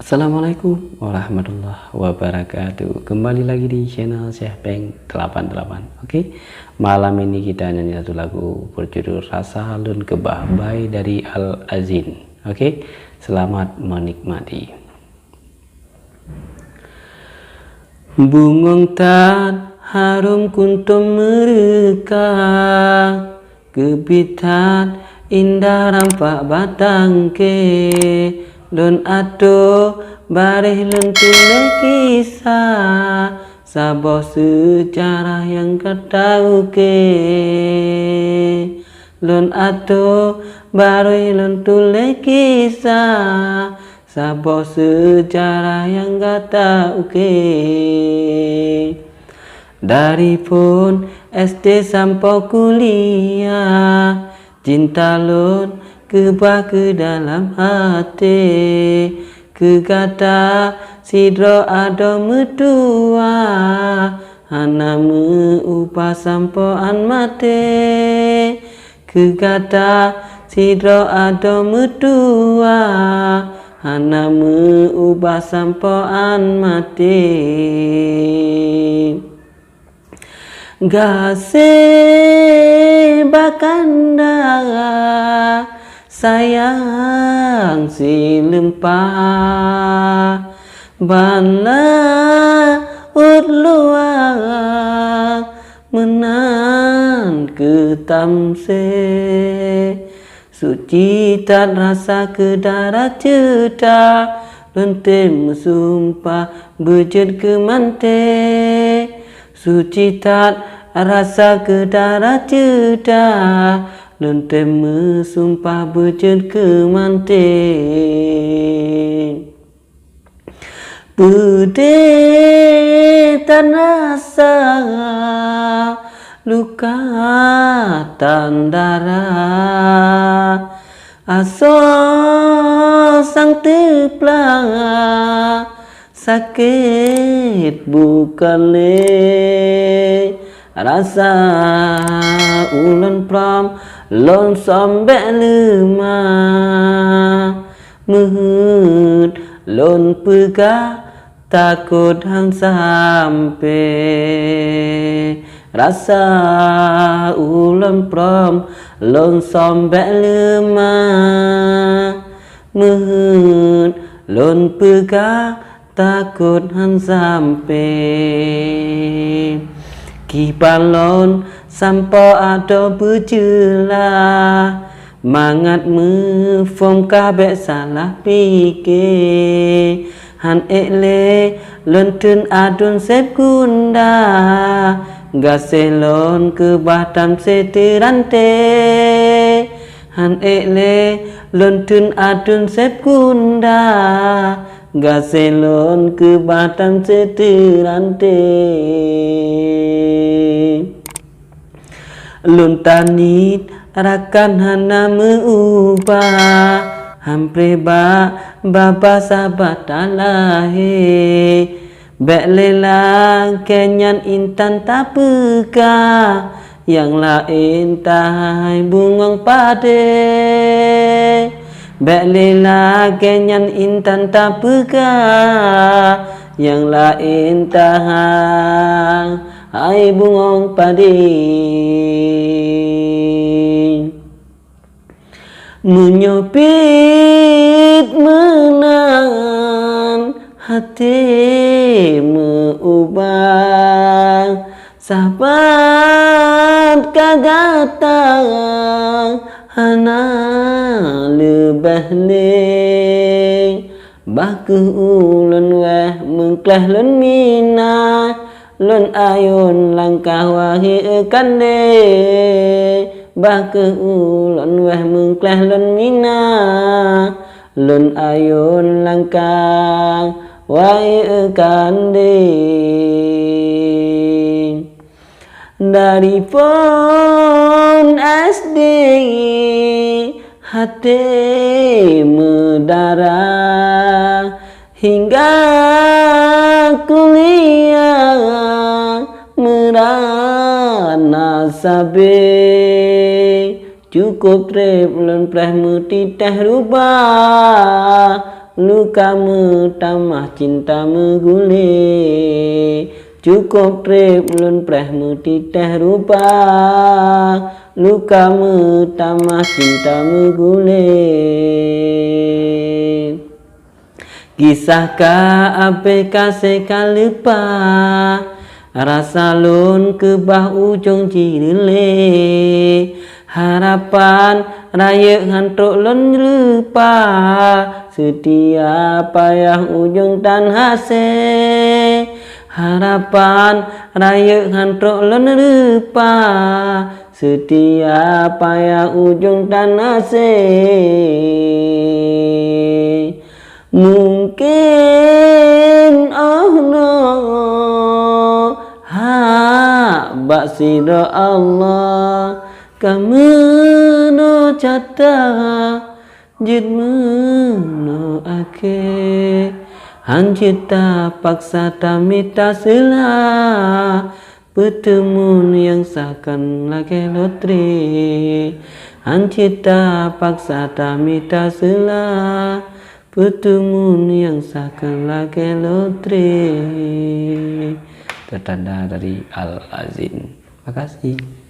Assalamualaikum warahmatullahi wabarakatuh. Kembali lagi di channel Syekh Peng 88. Oke, malam ini kita nyanyi satu lagu berjudul Rasa Halun Kebah Bay dari Al Azin. Oke, selamat menikmati. Bungong tan harum kuntum mereka, kebitan indah rampak batang ke, don ado bareh lentuh kisah saboh sejarah yang ketau ke, don ado bareh lentuh kisah saboh sejarah yang ketau ke. Dari pun SD sampai kuliah, cinta lun kebah ke dalam hati, kegata sidro ado medua, hana meupah sampoan mati, kegata sidro ado medua, hana meupah sampoan mati. Gasih bakanda sayang si lempah bana udluang menan ketamse suci tak rasa ke darah cedak lentem sumpah bejed ke mante suci tak rasa ke darah cedak lentem sumpah bejed ke mante bede tan rasa luka tan darah aso sang teplang sakit bukan le rasa ulun pram lon sampai lemah mehut lon pegah takut hang sampai rasa ulun pram lon sampai lemah mehut lon pegah takut han sampai kipalon sampo ado berjelah mangat mefom kabek salah pikir han ekle lentun adun sep kunda gaselon ke batam setirante han ekle lentun adun sep kunda gaselon ke batam setirante luntanit rakan hana meubah hampre baba sabat alahe bek lelang kenyan intan tak peka yang lain tahai bungong pade bek lela kenyan intan tak peka yang lain tahang hai bungong padi menyopit menangan hati meubah sahabat kagata hana lebah le baku ulun weh mengkleh lun mina lun ayun langkah wahi kande baku ulun weh mengkleh lun mina lun ayun langkah wahi kande dari pon SD hati mendarah hingga kuliah merana sabe cukup trip lon preh mutiteh rubah lukamu tamah cinta megule. Cukup trip lun prehmu titeh rupa, lukamu tamah cinta megule. Kisah ka ape kase kalepa, rasa lun kebah ujung cirile. Harapan raya hantuk lun lupa, setia payah ujung tan hase. Harapan raya hantuk lun lupa, setia payah ujung tan hase. Mungkin Allah bak sida Allah kamu no cata jid meno ake hancita paksa tamita sela bertemu yang sakan lagi lotre hancita paksa tamita sela bertemu yang sakan lagi lotre. Tertanda dari Al-Azin. Terima kasih.